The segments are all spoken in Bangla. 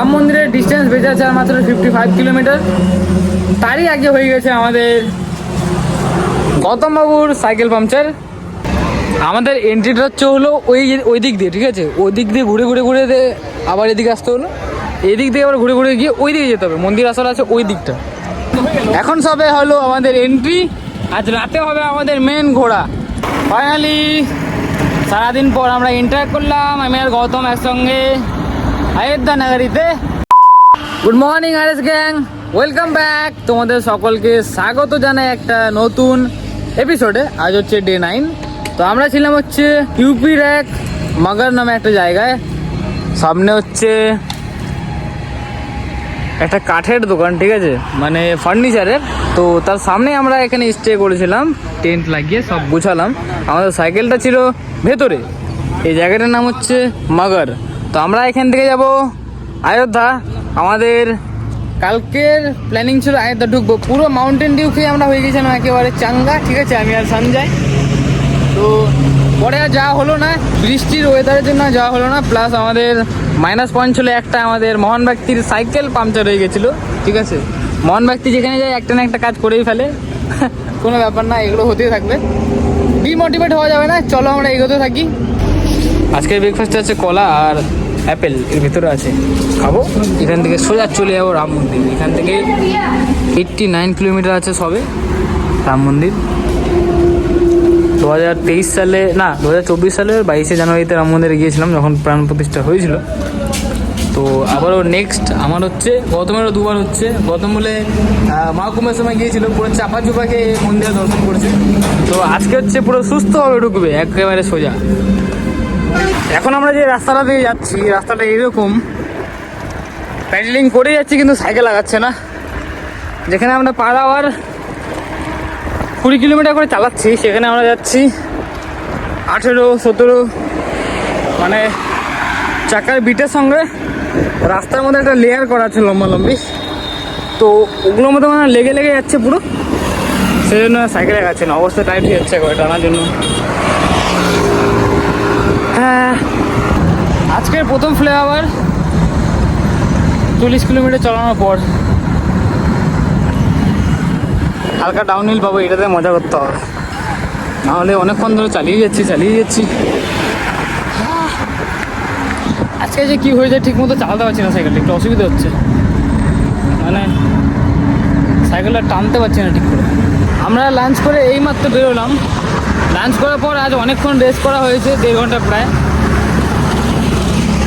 রাম মন্দিরের ডিস্টেন্স বেঁচে আছে আর মাত্র 55 কিলোমিটার। তারই আগে হয়ে গেছে আমাদের গৌতম বাবুর সাইকেল পাংচার। আমাদের এন্ট্রিটা হচ্ছে হলো ওই দিক দিয়ে, ঠিক আছে? ওই দিক দিয়ে ঘুরে ঘুরে ঘুরে আবার এদিকে আসতে হলো, এদিক দিয়ে আবার ঘুরে ঘুরে গিয়ে ওই দিকে যেতে হবে। মন্দির আসলে আছে ওই দিকটা। এখন সবে হলো আমাদের এন্ট্রি, আজ রাতে হবে আমাদের মেন ঘোড়া। ফাইনালি সারাদিন পর আমরা ইন্টারঅ্যাক্ট করলাম, আমি আর গৌতম একসঙ্গে অযোধ্যা নগরীতে। Good morning RS gang, welcome back. তোমাদের সকলকে স্বাগত জানাই একটা নতুন এপিসোডে। আজ হচ্ছে ডে 9। তো আমরা ছিলাম হচ্ছে ইউপির এক মগর নামে একটা জায়গায়। সামনে হচ্ছে একটা কাঠের দোকান, ঠিক আছে, মানে ফার্নিচারের। তো তার সামনে আমরা এখানে স্টে করেছিলাম, টেন্ট লাগিয়ে সব গুছালাম। আমাদের সাইকেলটা ছিল ভেতরে। এই জায়গাটার নাম হচ্ছে মগর। তো আমরা এখান থেকে যাব অযোধ্যা। আমাদের কালকের প্ল্যানিং ছিল অযোধ্যা ঢুকবো। পুরো মাউন্টেন ডিউ খেয়ে আমরা হয়ে গেছিলাম একেবারে চাঙ্গা, ঠিক আছে, আমি আর সঞ্জয়। তো পরে আর যাওয়া হলো না, বৃষ্টির ওয়েদারের জন্য যাওয়া হলো না। প্লাস আমাদের মাইনাস পয়েন্ট ছিল একটা, আমাদের মহান ব্যক্তির সাইকেল পাংচার হয়ে গেছিলো, ঠিক আছে। মহান ব্যক্তি যেখানে যায় একটা না একটা কাজ করেই ফেলে, কোনো ব্যাপার না, এগুলো হতেই থাকবে, ডিমোটিভেট হওয়া যাবে না। চলো আমরা এগোতে থাকি। আজকের ব্রেকফাস্টে আছে কলা আর অ্যাপেল, এর ভিতরে আছে, খাবো। এখান থেকে সোজা চলে যাবো রাম মন্দির। এখান থেকে 89 কিলোমিটার আছে সবে রাম মন্দির। 2023 সালে না 2024 সালের 22শে জানুয়ারিতে রাম মন্দিরে গিয়েছিলাম, যখন প্রাণ প্রতিষ্ঠা হয়েছিল। তো আবারও নেক্সট আমার হচ্ছে, গৌতমেরও দুবার হচ্ছে। গৌতম বলে মহাকুম্ভের সময় গিয়েছিল, পুরো চাপা চুপাকে মন্দিরে দর্শন করেছে। তো আজকে হচ্ছে পুরো সুস্থভাবে ঢুকবে একেবারে সোজা। এখন আমরা যে রাস্তাটা দিয়ে যাচ্ছি, রাস্তাটা এরকম প্যাডেলিং করে যাচ্ছি, কিন্তু সাইকেল লাগাচ্ছে না। যেখানে আমরা পার আওয়ার 20 কিলোমিটার করে চালাচ্ছি, সেখানে আমরা যাচ্ছি 18-17। মানে চাকার বিটের সঙ্গে রাস্তার মধ্যে একটা লেয়ার করা আছে লম্বা লম্বি, তো ওগুলোর মধ্যে মানে লেগে লেগে যাচ্ছে পুরো, সেই জন্য সাইকেলে যাচ্ছে না, অবস্থা টাইট হয়ে যাচ্ছে করে টানার জন্য। হ্যাঁ, আজকের প্রথম ফ্লাইওভার 40 কিলোমিটার চালানোর পর হালকা ডাউনহিল পাবো, এটাতে মজা করতে হবে, নাহলে অনেকক্ষণ ধরে চালিয়ে যাচ্ছি। আজকে যে কী হয়ে যায় ঠিক মতো চালাতে পারছি না সাইকেলটা, একটু অসুবিধা হচ্ছে, মানে সাইকেলটা টানতে পারছি না ঠিক করে। আমরা লাঞ্চ করে এইমাত্র বেরোলাম। লাঞ্চ করার পর আজ অনেকক্ষণ রেস্ট করা হয়েছে, 1.5 ঘন্টা প্রায়।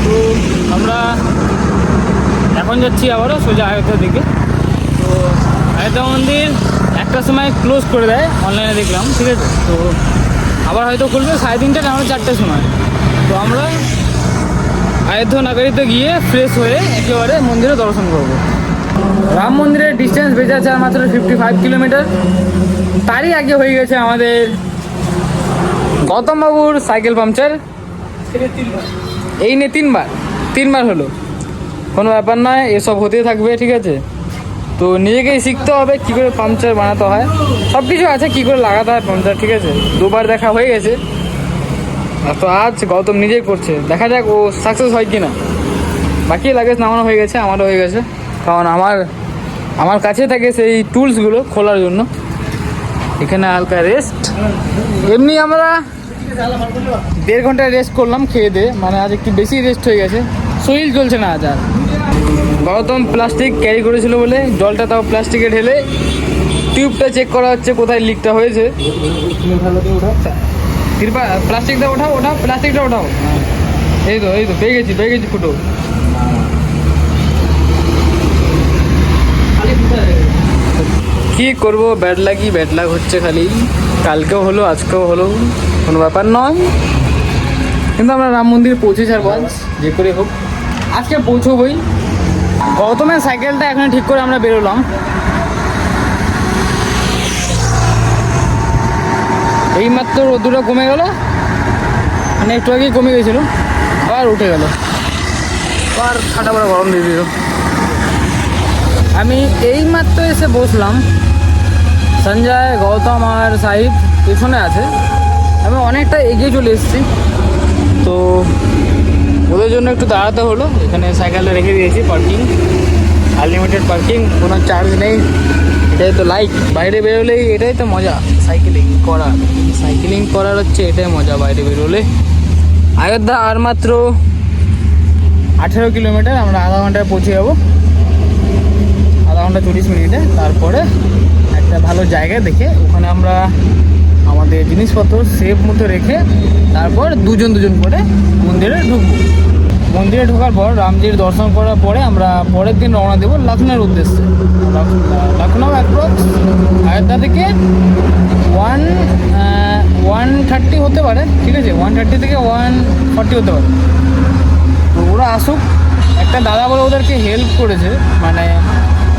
তো আমরা এখন যাচ্ছি আবারও সোজা অযোধ্যার দিকে। তো অযোধ্যা মন্দির একটার সময় ক্লোজ করে দেয়, অনলাইনে দেখলাম, ঠিক আছে। তো আবার হয়তো খুলবে 3:30 না 4টার সময়। তো আমরা অযোধ্যা নগরীতে গিয়ে ফ্রেশ হয়ে একেবারে মন্দিরে দর্শন করবো। রাম মন্দিরের ডিস্টেন্স বেঁচে আছে আর মাত্র 55 কিলোমিটার। তারই আগে হয়ে গেছে আমাদের গৌতম বাবুর সাইকেল পাংচার। এই নিয়ে তিনবার হলো, কোনো ব্যাপার নয়, এসব হতেই থাকবে, ঠিক আছে। তো নিজেকেই শিখতে হবে কী করে পাংচার বানাতে হয়, সব কিছু আছে, কী করে লাগাতে হয় পাংচার, ঠিক আছে। 2বার দেখা হয়ে গেছে, তো আজ গৌতম নিজেই করছে, দেখা যাক ও সাকসেস হয় কি না। বাকি লাগেজ নামানো হয়ে গেছে, আমারও হয়ে গেছে, কারণ আমার কাছে থাকে সেই টুলসগুলো খোলার জন্য। এখানে হালকা রেস্ট, এমনি আমরা 1.5 ঘন্টা রেস্ট করলাম খেয়ে দিয়ে, মানে আজ একটু বেশি রেস্ট হয়ে গেছে, শরীর চলছে না আজ আর। গৌতম প্লাস্টিক ক্যারি করেছিল বলে জলটা তাও প্লাস্টিকে ঢেলে টিউবটা চেক করা হচ্ছে কোথায় লিকটা হয়েছে। প্লাস্টিকটা ওঠাও, প্লাস্টিকটা ওঠাও। এই তো পেয়ে গেছি ফুটো। কি করবো, ব্যাড লাগ হচ্ছে খালি। কালকেও হলো, আজকেও হলো, কোনো ব্যাপার নয়। কিন্তু আমরা রাম মন্দির পৌঁছে ছাড়বো আজ, যে করে হোক আজকে পৌঁছবই। গৌতমের সাইকেলটা এখন ঠিক করে আমরা বেরোলাম। এইমাত্র রোদ্দুরটা কমে গেল, মানে একটু আগেই কমে গেছিলো, আবার উঠে গেল, আবার ঠান্ডা করে গরম দিয়ে দিল। আমি এইমাত্র এসে বসলাম, সঞ্জয়, গৌতম আর সাহিদ পেছনে আছে, আমি অনেকটা এগিয়ে চলে এসেছি। তো ওদের জন্য একটু দাঁড়াতে হলো। এখানে সাইকেলটা রেখে দিয়েছি, পার্কিং আনলিমিটেড পার্কিং, কোনো চার্জ নেই। এটাই তো লাইক, বাইরে বেরোলেই এটাই তো মজা সাইকেলিং করার হচ্ছে এটাই মজা বাইরে বেরোলে। অযোধ্যা আর মাত্র 18 কিলোমিটার, আমরা আধা ঘন্টায় পৌঁছে যাবো, আধা ঘন্টা 40 মিনিটে। তারপরে একটা ভালো জায়গা দেখে ওখানে আমরা আমাদের জিনিসপত্র সেফ মতো রেখে তারপর দুজন করে মন্দিরে ঢুকবো। মন্দিরে ঢোকার পর রামজির দর্শন করার পরে আমরা পরের দিন রওনা দেবো লখনৌর উদ্দেশ্যে। লখনৌ অ্যাপ্রক্স অযোধ্যা থেকে 130 হতে পারে, ঠিক আছে, 130 থেকে 140 হতে পারে। তো ওরা আসুক। একটা দাদা বলে ওদেরকে হেল্প করেছে, মানে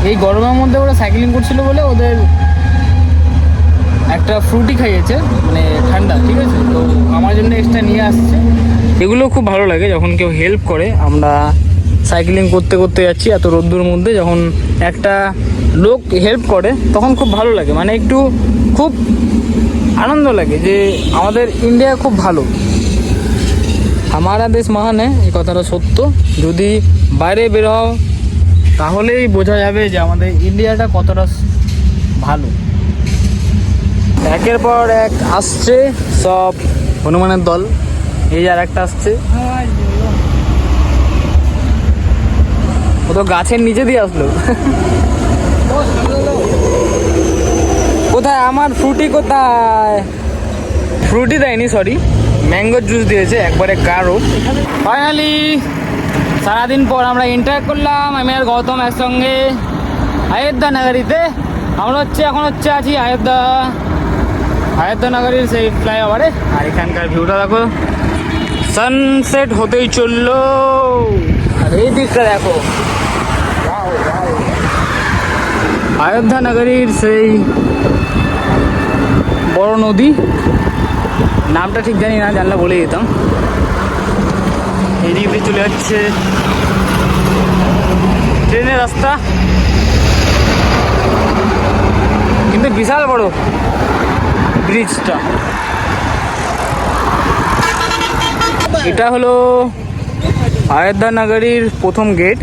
এই গরমের মধ্যে ওরা সাইকেলিং করছিল বলে ওদের একটা ফ্রুটি খাইয়েছে, মানে ঠান্ডা, ঠিক আছে। তো আমার জন্য এক্সট্রা নিয়ে আসছে। এগুলো খুব ভালো লাগে যখন কেউ হেল্প করে। আমরা সাইকেলিং করতে যাচ্ছি এত রোদ্দুর মধ্যে, যখন একটা লোক হেল্প করে তখন খুব ভালো লাগে, মানে একটু খুব আনন্দ লাগে যে আমাদের ইন্ডিয়া খুব ভালো। আমারা দেশ মহান, এই কথাটা সত্য। যদি বাইরে বের হও তাহলেই বোঝা যাবে যে আমাদের ইন্ডিয়াটা কতটা ভালো। একের পর এক আসছে সব হনুমানের দল। এই আর একটা আসছে, ও তো গাছের নিচে দিয়ে আসলো। কোথায় আমার ফ্রুটি, কোথায় ফ্রুটি দেয়নি, সরি, ম্যাঙ্গো জুস দিয়েছে একবারে গাঢ়। ফাইনালি সারাদিন পর আমরা ইন্টারঅ্যাক্ট করলাম, আমি আর গৌতম একসঙ্গে অযোধ্যা নগরীতে। আমরা এখন আছি অযোধ্যা নগরীর সেই ফ্লাইওভারে। আর এখানকার ভিউটা দেখো, সানসেট হতেই চললো। আর এই দিকটা দেখো, অযোধ্যা নগরীর সেই বড় নদী, নামটা ঠিক জানি না, জানলে বলে দিতাম। এই দিক দিয়ে চলে যাচ্ছে ট্রেনের রাস্তা, কিন্তু বিশাল বড় ব্রিজটা। এটা হলো অযোধ্যা নগরীর প্রথম গেট।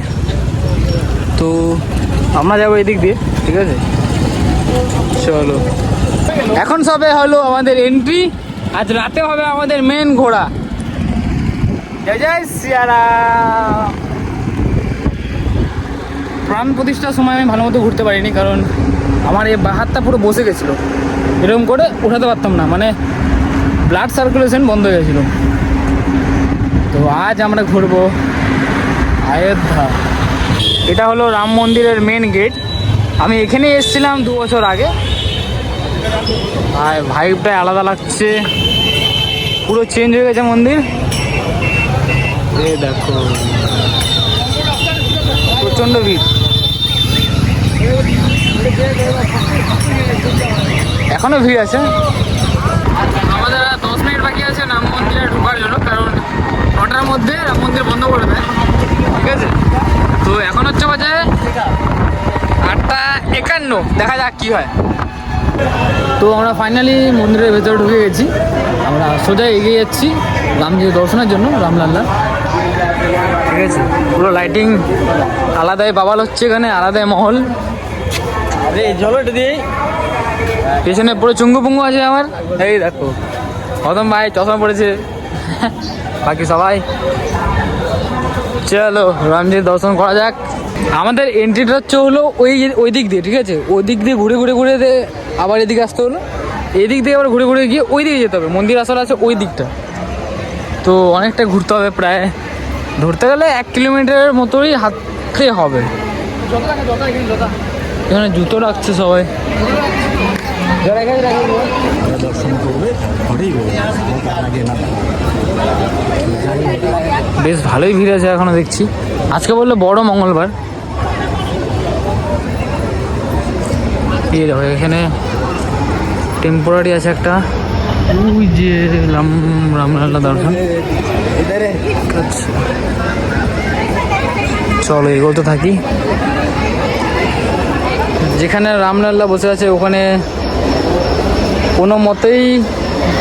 তো আমরা যাবো এদিক দিয়ে, ঠিক আছে, চলো। এখন সবে হলো আমাদের এন্ট্রি, আজ রাতে হবে আমাদের মেন ঘোড়া। জয় জয় সিয়ারাম। প্রাণ প্রতিষ্ঠার সময় আমি ভালো মতো ঘুরতে পারিনি, কারণ আমার এই বাঁ হাতটা পুরো বসে গেছিলো, এরকম করে উঠাতে পারতাম না, মানে ব্লাড সার্কুলেশন বন্ধ হয়ে গেছিলো। তো আজ আমরা ঘুরবো অযোধ্যা। এটা হলো রাম মন্দিরের মেন গেট। আমি এখানে এসেছিলাম 2 বছর আগে, আর ভাইবটাই আলাদা লাগছে, পুরো চেঞ্জ হয়ে গেছে মন্দির। এই দেখো প্রচণ্ড ভিড়, এখনো ভিড় আছে। আমাদের 10 মিনিট বাকি আছে রাম মন্দিরে ঢোকার জন্য, কারণ 9টার মধ্যে রাম মন্দির বন্ধ করে দেয়, ঠিক আছে। তো এখন হচ্ছে বাজে 8:51, দেখা যাক কি হয়। তো আমরা ফাইনালি মন্দিরের ভেতরে ঢুকে গেছি। আমরা সোজা এগিয়ে যাচ্ছি রামজির দর্শনের জন্য, রামলাল্লা, ঠিক আছে। পুরো লাইটিং আলাদাই বাবাল হচ্ছে এখানে, আলাদাই মহল। আরে জল এটা দিয়েই পেছনে পুরো চুঙ্গু পুঙ্গু আছে আমার। এই দেখো গৌতম ভাই চশমা পড়েছে, বাকি সবাই। চলো রামজির দর্শন করা যাক। আমাদের এন্ট্রিটা হচ্ছে হলো ওই দিক দিয়ে, ঠিক আছে। ওই দিক দিয়ে ঘুরে আবার এদিকে আসতে হলো, এদিক দিয়ে আবার ঘুরে গিয়ে ওই দিকে যেতে হবে। মন্দির আসলে আছে ওই দিকটা, তো অনেকটা ঘুরতে হবে, প্রায় ধরতে গেলে 1 কিলোমিটারের মতোই হাঁটতে হবে। এখানে জুতো রাখছে সবাই, বেশ ভালোই ভিড় আছে এখনো দেখছি। আজকে বললে বড় মঙ্গলবার। এই দেখো এখানে টেম্পোরারি আছে একটা, ওই যে রামলাল্লা দর্শন। আচ্ছা চলো এগোতে থাকি। যেখানে রামলাল্লা বসে আছে ওখানে কোনো মতেই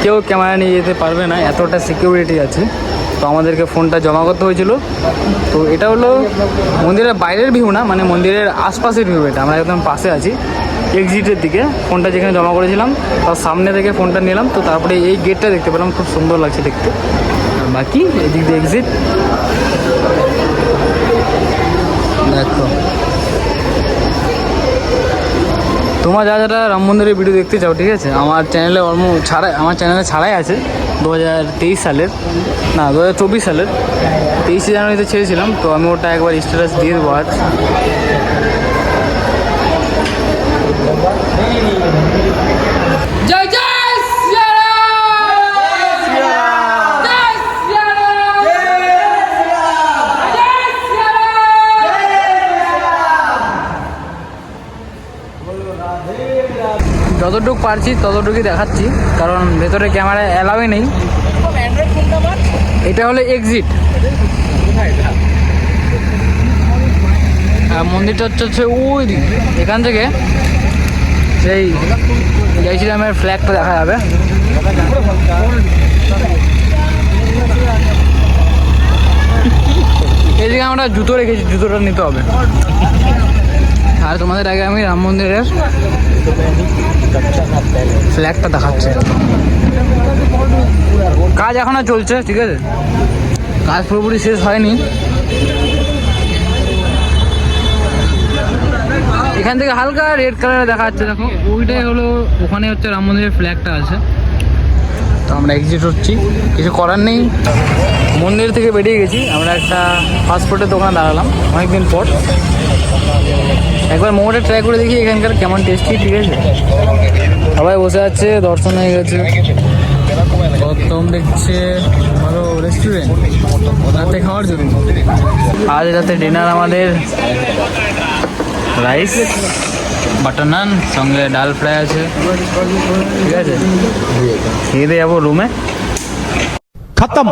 কেউ ক্যামেরা নিয়ে যেতে পারবে না, এতটা সিকিউরিটি আছে। তো আমাদেরকে ফোনটা জমা করতে হয়েছিল। তো এটা হলো মন্দিরের বাইরের ভিউ না, মানে মন্দিরের আশপাশের ভিউ। এটা আমরা একদম পাশে আছি, এক্সিটের দিকে ফোনটা যেখানে জমা করেছিলাম তার সামনে থেকে ফোনটা নিলাম। তো তারপরে এই গেটটা দেখতে পেলাম, খুব সুন্দর লাগছে দেখতে। আর বাকি এদিক দিয়ে এক্সিট দেখো। তোমরা যারা রাম মন্দিরের ভিডিও দেখতে চাও, ঠিক আছে, আমার চ্যানেলে আমার চ্যানেলে ছাড়াই আছে 2023 সালের, না 2024 সালের 23শে জানুয়ারিতে ছেড়েছিলাম। তো আমি ওটা একবার স্ট্যাটাস দিয়ে দেবো আজ। জয় জয় যতটুকু পারছি ততটুকুই দেখাচ্ছি, কারণ ভেতরে ক্যামেরা অ্যালাউই নেই। এটা হলো এক্সিট। মন্দিরটা হচ্ছে ওই দিক, এখান থেকে সেই জয় শ্রীরামের ফ্ল্যাগটা দেখা যাবে। এদিকে আমরা জুতো রেখেছি, জুতোটা নিতে হবে। আর তোমাদের আগে আমি রাম মন্দিরের ফ্ল্যাগটা দেখাচ্ছি। কাজ এখনো চলছে, ঠিক আছে, কাজ পুরোপুরি শেষ হয়নি। এখান থেকে হালকা রেড কালারে দেখা যাচ্ছে, দেখো ওইটাই হলো, ওখানে হচ্ছে রাম মন্দিরের ফ্ল্যাগটা আছে। তো আমরা এক্সিট হচ্ছি, কিছু করার নেই। মন্দির থেকে বেরিয়ে গেছি, আমরা একটা ফাস্টফুডের দোকানে দাঁড়ালাম অনেকদিন পর। একবার মোমোটা ট্রাই করে দেখি এখানকার কেমন টেস্টি, ঠিক আছে। সবাই বসে আছে, দর্শন হয়ে গেছে। প্রথম দেখছে ভালো রেস্টুরেন্ট রাতে খাওয়ার জন্য। আজ রাতে ডিনার আমাদের রাইস, বাটার নান, সঙ্গে ডাল ফ্রাই আছে, ঠিক আছে। খেয়ে দিয়ে যাবো রুমে। खत्म।